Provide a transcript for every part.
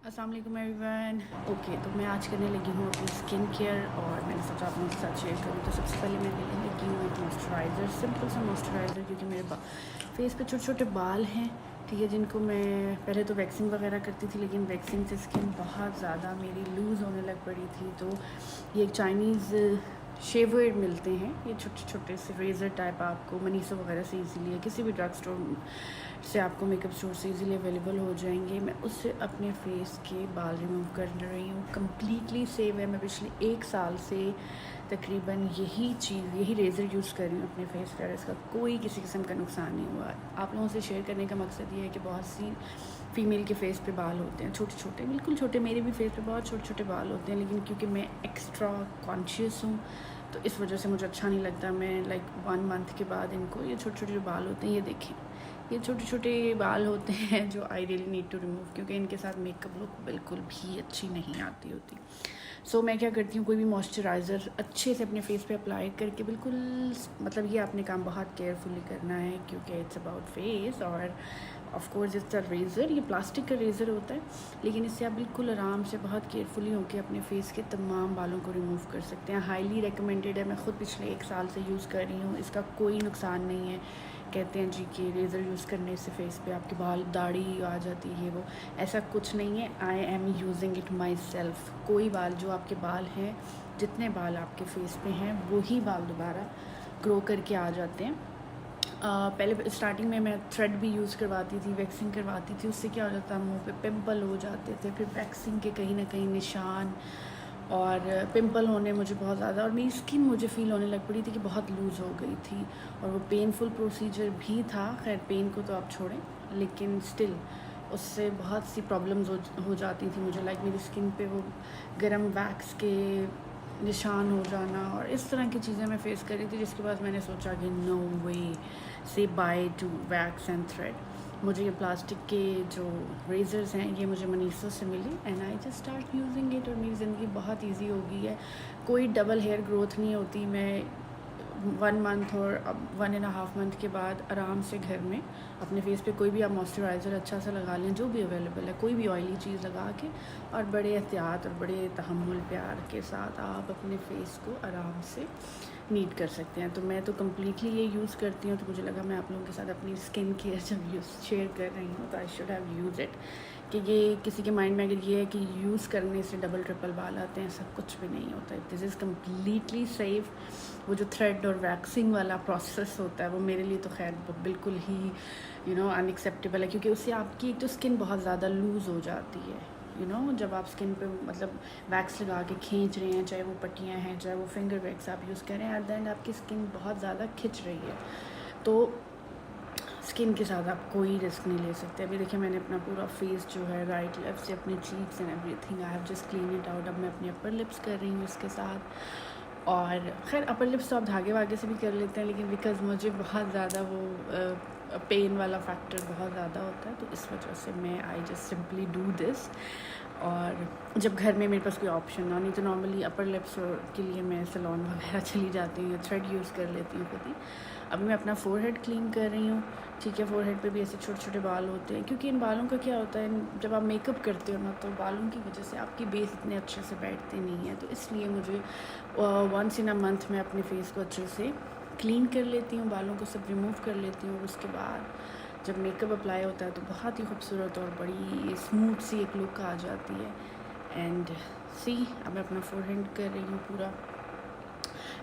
अस्सलाम वालेकुम everyone. Okay, तो मैं आज करने लगी हूँ अपनी स्किन केयर और मैंने सोचा आप उनके साथ शेयर करूँ। तो सबसे पहले मैं लेने लगी हूँ एक मॉइस्चराइज़र, सिंपल सा मॉइस्चराइज़र, क्योंकि मेरे फेस पे छोटे छोटे बाल हैं, ठीक है, जिनको मैं पहले तो वैक्सिंग वगैरह करती थी, लेकिन वैक्सिंग से स्किन बहुत ज़्यादा मेरी लूज़ होने लग पड़ी थी। तो ये एक चाइनीज़ शेवर मिलते हैं, ये छोटे छोटे से रेज़र टाइप, आपको मनीसो वगैरह से इजीली, किसी भी ड्रग स्टोर से, आपको मेकअप स्टोर से इजीली अवेलेबल हो जाएंगे। मैं उससे अपने फेस के बाल रिमूव कर रही हूँ, कम्प्लीटली सेव है। मैं पिछले 1 साल से तकरीबन यही रेज़र यूज़ कर रही हूँ अपने फेस पर। इसका कोई किसी किस्म का नुकसान नहीं हुआ। आप लोगों से शेयर करने का मकसद ये है कि बहुत सी फ़ीमेल के फेस पे बाल होते हैं, छोटे छोटे, बिल्कुल छोटे, मेरे भी फेस पे बहुत छोटे छोटे बाल होते हैं, लेकिन क्योंकि मैं एक्स्ट्रा कॉन्शियस हूँ तो इस वजह से मुझे अच्छा नहीं लगता। मैं 1 मंथ के बाद इनको, ये छोटे छोटे जो बाल होते हैं, ये देखें, ये छोटे छोटे बाल होते हैं जो I really need to remove, क्योंकि इनके साथ मेकअप लुक बिल्कुल भी अच्छी नहीं आती होती। सो मैं क्या करती हूँ, कोई भी मॉइस्चराइज़र अच्छे से अपने फेस पे अप्लाई करके, बिल्कुल मतलब ये आपने काम बहुत केयरफुली करना है, क्योंकि इट्स अबाउट फेस। और of course it's a razor, ये प्लास्टिक का रेज़र होता है, लेकिन इससे आप बिल्कुल आराम से बहुत केयरफुली होकर अपने फेस के तमाम बालों को रिमूव कर सकते हैं। हाईली रिकमेंडेड है, मैं ख़ुद पिछले 1 साल से यूज़ कर रही हूँ, इसका कोई नुकसान नहीं है। कहते हैं जी कि रेज़र यूज़ करने से फेस पे आपके बाल, दाढ़ी आ जाती है, वो ऐसा कुछ नहीं है। I am using it my self. कोई बाल, जो आपके बाल हैं, जितने बाल आपके फेस पे हैं, वही बाल दोबारा ग्रो करके आ जाते हैं। पहले स्टार्टिंग में मैं थ्रेड भी यूज़ करवाती थी, वैक्सिंग करवाती थी, उससे क्या हो जाता, मुंह पे पिंपल हो जाते थे, फिर वैक्सिंग के कहीं ना कहीं निशान और पिंपल होने मुझे बहुत ज़्यादा, और मेरी स्किन मुझे फ़ील होने लग पड़ी थी कि बहुत लूज़ हो गई थी, और वो पेनफुल प्रोसीजर भी था। खैर, पेन को तो आप छोड़ें, लेकिन स्टिल उससे बहुत सी प्रॉब्लम्स हो जाती थी मुझे। मेरी स्किन पे वो गर्म वैक्स के निशान हो जाना और इस तरह की चीज़ें मैं फ़ेस कर रही थी, जिसके बाद मैंने सोचा कि नो वे, से by two wax and thread. मुझे ये प्लास्टिक के जो रेज़र्स हैं, ये मुझे मनीषो से मिली, and I just start using it, और मेरी ज़िंदगी बहुत इजी हो गई है। कोई डबल हेयर ग्रोथ नहीं होती। मैं 1 मंथ और अब 1.5 मंथ के बाद आराम से घर में अपने फेस पे कोई भी आप मॉइस्चराइज़र अच्छा सा लगा लें, जो भी अवेलेबल है, कोई भी ऑयली चीज़ लगा के, और बड़े एहतियात और बड़े तहम्मुल प्यार के साथ आप अपने फेस को आराम से नीट कर सकते हैं। तो मैं तो कम्प्लीटली ये यूज़ करती हूँ, तो मुझे लगा मैं आप लोगों के साथ अपनी स्किन केयर जब शेयर कर रही हूँ, तो I should have use it. कि ये किसी के माइंड में अगर ये है कि यूज़ करने से डबल ट्रिपल बाल आते हैं, सब कुछ भी नहीं होता है। This is completely safe. वो जो थ्रेड और वैक्सिंग वाला प्रोसेस होता है, वो मेरे लिए तो खैर बिल्कुल ही अनएक्सेप्टेबल है, क्योंकि उससे आपकी एक तो स्किन बहुत ज़्यादा लूज़ हो जाती है। जब आप स्किन पे मतलब वैक्स लगा के खींच रहे हैं, चाहे वो पट्टियाँ हैं, चाहे वो फिंगर वैक्स आप यूज़ करें, एट द एंड आपकी स्किन बहुत ज़्यादा खिंच रही है। तो स्किन के साथ आप कोई रिस्क नहीं ले सकते। अभी देखिए, मैंने अपना पूरा फेस जो है, राइट लेफ्ट से, अपने cheeks and everything, I have just clean it out. अब मैं अपनी अपर लिप्स कर रही हूँ इसके साथ। और खैर, अपर लिप्स तो आप धागे वागे से भी कर लेते हैं, लेकिन बिकॉज़ मुझे बहुत ज़्यादा वो पेन वाला फैक्टर बहुत ज़्यादा होता है, तो इस वजह से मैं I just simply do this. और जब घर में मेरे पास कोई ऑप्शन ना, नहीं तो नॉर्मली अपर लिप्स के लिए मैं सैलून वगैरह चली जाती हूँ, थ्रेड यूज़ कर लेती हूँ खुद ही। अभी मैं अपना फोरहेड क्लीन कर रही हूँ, ठीक है। फोरहेड पे भी ऐसे छोटे छोटे बाल होते हैं, क्योंकि इन बालों का क्या होता है, जब आप मेकअप करते हो ना, तो बालों की वजह से आपकी बेस इतने अच्छे से बैठते नहीं है, तो इसलिए मुझे वंस इन अ मंथ मैं अपने फेस को अच्छे से क्लीन कर लेती हूँ, बालों को सब रिमूव कर लेती हूँ। उसके बाद जब मेकअप अप्लाई होता है, तो बहुत ही खूबसूरत और बड़ी स्मूथ सी एक लुक आ जाती है। एंड सी, अब मैं अपना फोरहेड कर रही हूँ पूरा।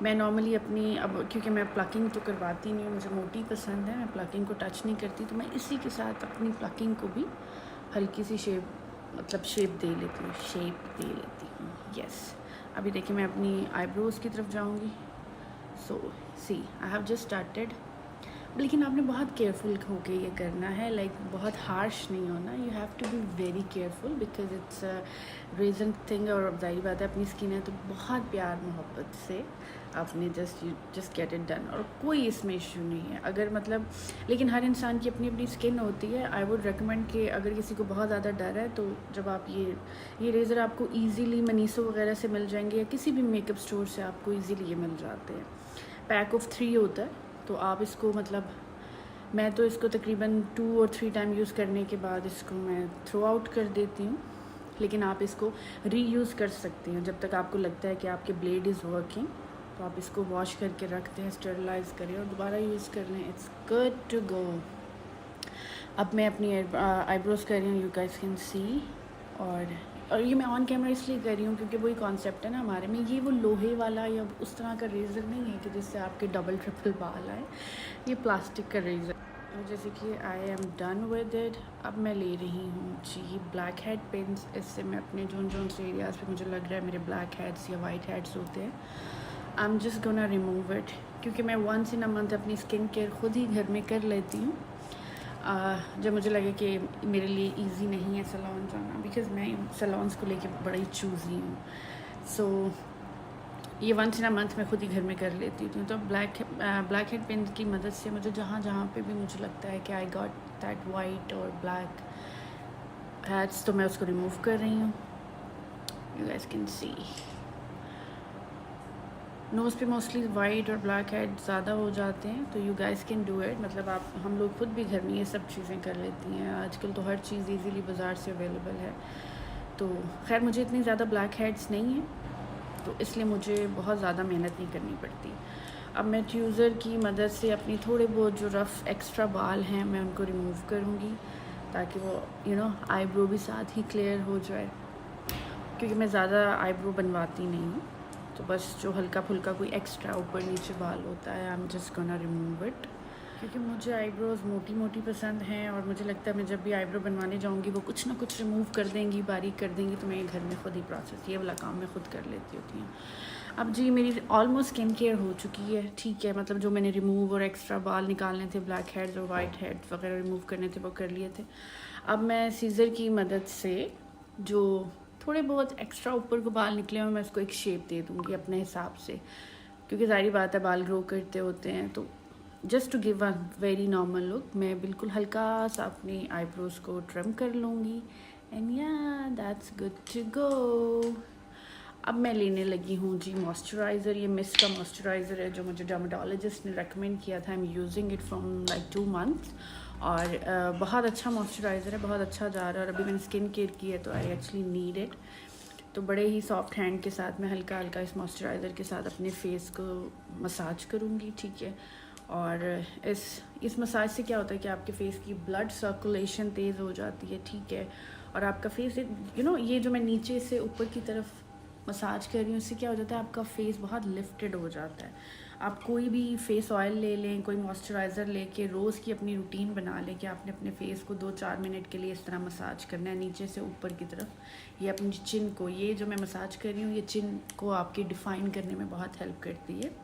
मैं नॉर्मली अपनी, अब क्योंकि मैं प्लकिंग तो करवाती नहीं हूँ, मुझे मोटी पसंद है, मैं प्लकिंग को टच नहीं करती, तो मैं इसी के साथ अपनी प्लकिंग को भी हल्की सी शेप दे लेती हूँ। यस, अभी देखिए, मैं अपनी आईब्रोज़ की तरफ जाऊँगी। सो सी, आई हैव जस्ट स्टार्टेड, लेकिन आपने बहुत केयरफुल होके ये करना है, बहुत हार्श नहीं होना। You have to be very careful, because it's razor thing, और जाहिर बात है, अपनी स्किन है, तो बहुत प्यार मोहब्बत से आपने जस्ट गेट इट डन, और कोई इसमें इशू नहीं है। अगर लेकिन हर इंसान की अपनी अपनी स्किन होती है। आई वुड रिकमेंड कि अगर किसी को बहुत ज़्यादा डर है, तो जब आप ये रेज़र आपको ईज़िली मनीसो वगैरह से मिल जाएंगे, या किसी भी मेकअप स्टोर से आपको ईज़िली ये मिल जाते हैं। पैक ऑफ 3 होता है, तो आप इसको मैं तो इसको तकरीबन 2 और 3 टाइम यूज़ करने के बाद इसको मैं थ्रो आउट कर देती हूँ। लेकिन आप इसको रीयूज़ कर सकते हैं जब तक आपको लगता है कि आपके ब्लेड इज़ वर्किंग। तो आप इसको वॉश करके रखते हैं, स्टरलाइज करें और दोबारा यूज़ कर लें। It's good to go. अब मैं अपनी आईब्रोज़ कर रही हूँ, यू गाइस कैन सी। और ये मैं ऑन कैमरा इसलिए कर रही हूँ क्योंकि वही कॉन्सेप्ट है ना हमारे में, ये वो लोहे वाला या उस तरह का रेज़र नहीं है कि जिससे आपके डबल ट्रिपल बाल आए। ये प्लास्टिक का रेज़र। जैसे कि I am done with it. अब मैं ले रही हूँ जी ब्लैक हेड पेन्स। इससे मैं अपने जोन से एरियाज़ पे मुझे लग रहा है मेरे ब्लैक हेड्स या वाइट हेड्स होते हैं, I am just gonna remove it. क्योंकि मैं वंस इन अ मंथ अपनी स्किन केयर खुद ही घर में कर लेती हूँ जब मुझे लगे कि मेरे लिए इजी नहीं है सैलून जाना, बिकॉज़ मैं सैलून्स को लेके बड़ी चूज़ी हूँ। सो ये वंस इन अ मंथ मैं खुद ही घर में कर लेती हूँ। तो ब्लैक हेड पेन की मदद से मुझे जहाँ पे भी मुझे लगता है कि आई गॉट दैट वाइट और ब्लैक हेड्स, तो मैं उसको रिमूव कर रही हूँ। You guys can see nose पे मोस्टली वाइट और ब्लैक हेड ज़्यादा हो जाते हैं, तो you guys can do it. मतलब हम लोग खुद भी घर में ये सब चीज़ें कर लेती हैं। आजकल तो हर चीज़ इजीली बाज़ार से अवेलेबल है। तो खैर मुझे इतनी ज़्यादा ब्लैक हेड्स नहीं हैं, तो इसलिए मुझे बहुत ज़्यादा मेहनत नहीं करनी पड़ती। अब मैं ट्यूज़र की मदद से अपनी थोड़े बहुत जो रफ़ एक्स्ट्रा बाल हैं मैं उनको रिमूव करूँगी, ताकि वो आईब्रो भी साथ ही क्लियर हो जाए। क्योंकि मैं ज़्यादा आईब्रो बनवाती नहीं हूँ, तो बस जो हल्का फुल्का कोई एक्स्ट्रा ऊपर नीचे बाल होता है I am just gonna remove it. क्योंकि मुझे आईब्रोज़ मोटी पसंद हैं और मुझे लगता है मैं जब भी आईब्रो बनवाने जाऊँगी वो कुछ ना कुछ रिमूव कर देंगी, बारीक कर देंगी, तो मैं घर में खुद ही प्रोसेस ये वाला काम मैं खुद कर लेती होती हूँ। अब जी मेरी ऑलमोस्ट स्किन केयर हो चुकी है, ठीक है। मतलब जो मैंने रिमूव और एक्स्ट्रा बाल निकालने थे, ब्लैक हेड्स और वाइट हेड्स वगैरह रिमूव करने थे, वो कर लिए थे। अब मैं सीज़र की मदद से जो थोड़े बहुत एक्स्ट्रा ऊपर को बाल निकले हुए मैं उसको एक शेप दे दूँगी अपने हिसाब से, क्योंकि ज़ाहिर बात है बाल ग्रो करते होते हैं। तो just to give a very normal look मैं बिल्कुल हल्का सा अपनी आईब्रोज़ को ट्रिम कर लूँगी एंड या दैट्स गुड टू गो। अब मैं लेने लगी हूँ जी मॉइस्चराइज़र। ये मिस्ट का मॉइस्चराइज़र है जो मुझे डर्मेटोलॉजिस्ट ने रेकमेंड किया था। I am using it from like 2 months और बहुत अच्छा मॉइस्चराइज़र है, बहुत अच्छा जा रहा है। और अभी मैंने स्किन केयर की है तो आई एक्चुअली नीड इट। तो बड़े ही सॉफ्ट हैंड के साथ मैं हल्का हल्का इस मॉइस्चराइज़र के साथ अपने फेस को मसाज करूँगी, ठीक है। और इस मसाज से क्या होता है कि आपके फेस की ब्लड सर्कुलेशन तेज़ हो जाती है, ठीक है। और आपका फेस ये जो मैं नीचे से ऊपर की तरफ मसाज कर रही हूँ, इससे क्या हो जाता है आपका फेस बहुत लिफ्टेड हो जाता है। आप कोई भी फेस ऑयल ले लें, कोई मॉइस्चराइज़र लेके रोज़ की अपनी रूटीन बना लें कि आपने अपने फेस को 2-4 मिनट के लिए इस तरह मसाज करना है नीचे से ऊपर की तरफ। ये अपनी चिन को, ये जो मैं मसाज कर रही हूँ, ये चिन को आपकी डिफ़ाइन करने में बहुत हेल्प करती है।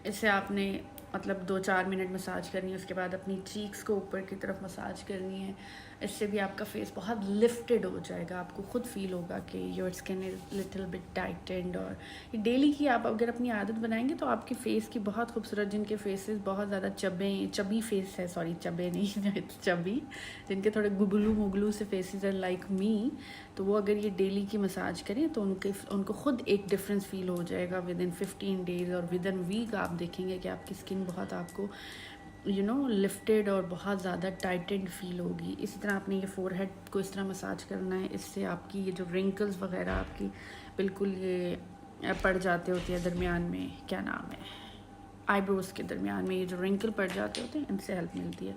इससे आपने मतलब 2-4 मिनट मसाज करनी है, उसके बाद अपनी चीक्स को ऊपर की तरफ मसाज करनी है। इससे भी आपका फेस बहुत लिफ्टेड हो जाएगा, आपको खुद फील होगा कि your skin is little bit tightened. और ये डेली की आप अगर अपनी आदत बनाएंगे तो आपके फेस की बहुत खूबसूरत, जिनके फेसेस बहुत ज़्यादा चबी फेस है, सॉरी चबे नहीं चबी, जिनके थोड़े गुबलू मुगलू से फेसेस है लाइक मी, तो वो अगर ये डेली की मसाज करें तो उनको खुद एक डिफरेंस फील हो जाएगा विद इन 15 डेज़। और विद इन वीक आप देखेंगे कि आपकी स्किन बहुत आपको लिफ्टेड और बहुत ज़्यादा टाइटेंड फील होगी। इसी तरह आपने ये फोरहेड को इस तरह मसाज करना है, इससे आपकी ये जो रिंकल्स वगैरह आपकी बिल्कुल ये पड़ जाते होते हैं दरमियान में, क्या नाम है, आईब्रोज़ के दरमियान में ये जो रिंकल पड़ जाते होते हैं, इनसे हेल्प मिलती है।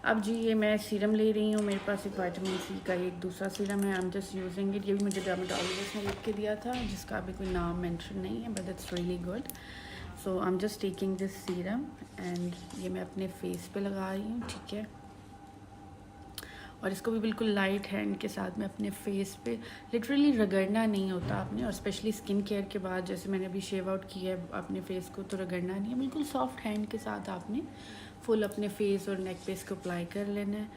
अब जी ये मैं सीरम ले रही हूँ, मेरे पास एक विटामिन सी का एक दूसरा सीरम है, I am just using it. ये भी मुझे डर्मेटोलॉजिस्ट ने लिख के दिया था, जिसका अभी कोई नाम मेंशन नहीं है, but it's really good. So I am just taking this serum and ये मैं अपने फेस पे लगा रही हूँ, ठीक है। और इसको भी बिल्कुल लाइट हैंड के साथ में अपने फेस पे, लिटरली रगड़ना नहीं होता आपने। और स्पेशली स्किन केयर के बाद जैसे मैंने अभी शेव आउट किया है अपने फेस को, तो रगड़ना नहीं है, बिल्कुल सॉफ्ट हैंड के साथ आपने फुल अपने फेस और नेक पे इसको अप्लाई कर लेना है।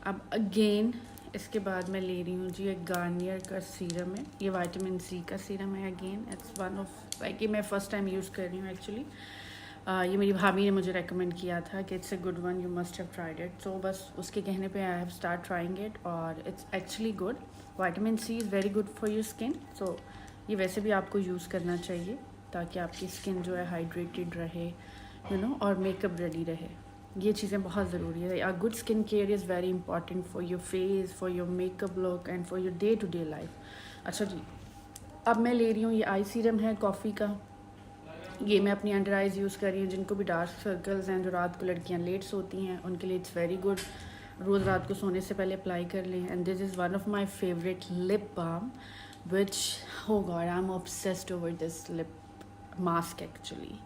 अब अगेन इसके बाद मैं ले रही हूँ जी एक गार्नियर का सीरम है, ये विटामिन सी का सीरम है। Again it's one of like, ये मैं फ़र्स्ट टाइम यूज़ कर रही हूँ एक्चुअली। ये मेरी भाभी ने मुझे रेकमेंड किया था कि it's a good one, you must have tried it. So बस उसके कहने पे I have start trying it और it's actually good. Vitamin C is very good for your skin. So ये वैसे भी आपको यूज़ करना चाहिए ताकि आपकी स्किन जो है हाइड्रेटेड रहे, और मेकअप रेडी रहे। ये चीज़ें बहुत ज़रूरी है। A good skin care is very important for your face, for your makeup look and for your day to day life. अच्छा जी, अब मैं ले रही हूँ ये आई सीरम है कॉफ़ी का। ये मैं अपनी अंडर आइज़ यूज़ कर रही हूँ। जिनको भी डार्क सर्कल्स हैं, जो रात को लड़कियाँ लेट सोती हैं, उनके लिए इट्स वेरी गुड। रोज़ रात को सोने से पहले अप्लाई कर लें। And this is one of my favourite lip balm which, oh god, I am obsessed over this lip mask actually.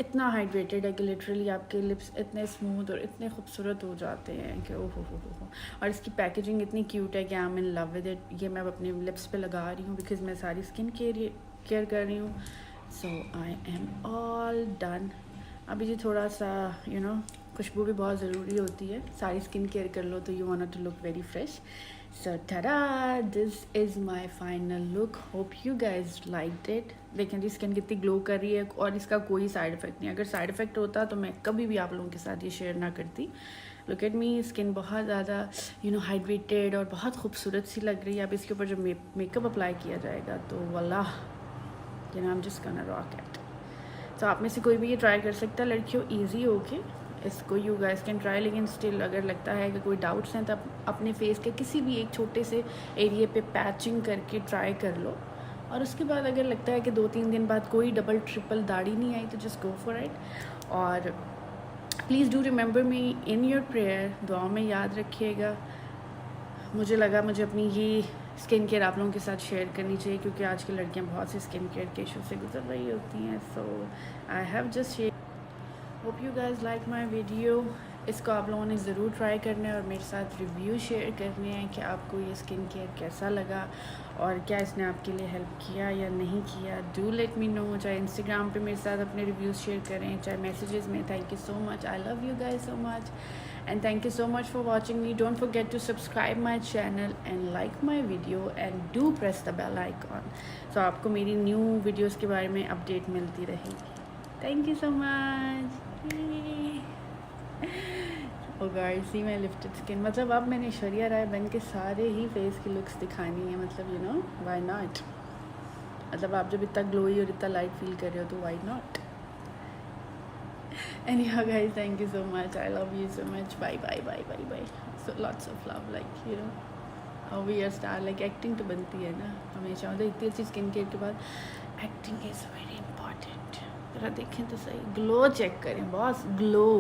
इतना हाइड्रेटेड है कि लिटरली आपके लिप्स इतने स्मूथ और इतने खूबसूरत हो जाते हैं कि ओह हो। और इसकी पैकेजिंग इतनी क्यूट है कि I am in love with it. ये मैं अपने लिप्स पे लगा रही हूँ बिकॉज मैं सारी स्किन केयर कर रही हूँ। सो आई एम ऑल डन। अभी जी थोड़ा सा खुशबू भी बहुत ज़रूरी होती है। सारी स्किन केयर कर लो तो you want to look very fresh. So tada, this is my final look. Hope you guys liked it. देखें जी स्किन कितनी ग्लो कर रही है और इसका कोई साइड इफ़ेक्ट नहीं। अगर साइड इफ़ेक्ट होता तो मैं कभी भी आप लोगों के साथ ये शेयर ना करती। लुक एट मी, स्किन बहुत ज़्यादा हाइड्रेटेड और बहुत खूबसूरत सी लग रही है। अब इसके ऊपर जब मेकअप अप्लाई किया जाएगा तो वाला I am just gonna rock it. तो आप में से कोई भी ये ट्राई कर सकता है लड़कियों, ईजी होके इसको यू गाइस कैन ट्राई। लेकिन स्टिल अगर लगता है कि कोई डाउट्स हैं तो आप अपने फेस के किसी भी एक छोटे से एरिया पे पैचिंग करके ट्राई कर लो। और उसके बाद अगर लगता है कि 2-3 दिन बाद कोई डबल ट्रिपल दाढ़ी नहीं आई तो जस्ट गो फॉर इट। और please do remember me in your prayer, दुआ में याद रखिएगा। मुझे लगा मुझे अपनी ये स्किन केयर आप लोगों के साथ शेयर करनी चाहिए क्योंकि आज की लड़कियां बहुत सी स्किन केयर के इशू से गुजर रही होती हैं। So I have just share. Hope you guys like my video. इसको आप लोगों ने ज़रूर ट्राई करना है और मेरे साथ रिव्यू शेयर करने हैं कि आपको ये स्किन केयर कैसा लगा और क्या इसने आपके लिए हेल्प किया या नहीं किया। Do let me know. चाहे इंस्टाग्राम पे मेरे साथ अपने रिव्यूज़ शेयर करें, चाहे मैसेजेस में। Thank you so much. I love you guys so much and thank you so much for watching me. Don't forget to subscribe my channel and like my video and do press the bell icon so आपको मेरी new videos के बारे में update मिलती रहेगी। Thank you so much. Oh guys, see my lifted skin। मतलब अब मैंने ऐश्वर्या राय बन के सारे ही फेस की लुक्स दिखानी है। मतलब why not। मतलब आप जब इतना ग्लोई और इतना लाइट फील कर रहे हो तो why not। Anyhow guys, thank you so much. I love you so much. Bye. So lots of love, how we are star, acting तो बनती है ना हमेशा। मतलब इतनी अच्छी स्किन केयर के बाद एक्टिंग इज़ वेरी इंपॉर्टेंट। ज़रा देखें तो सही, ग्लो चेक करें बॉस, ग्लो।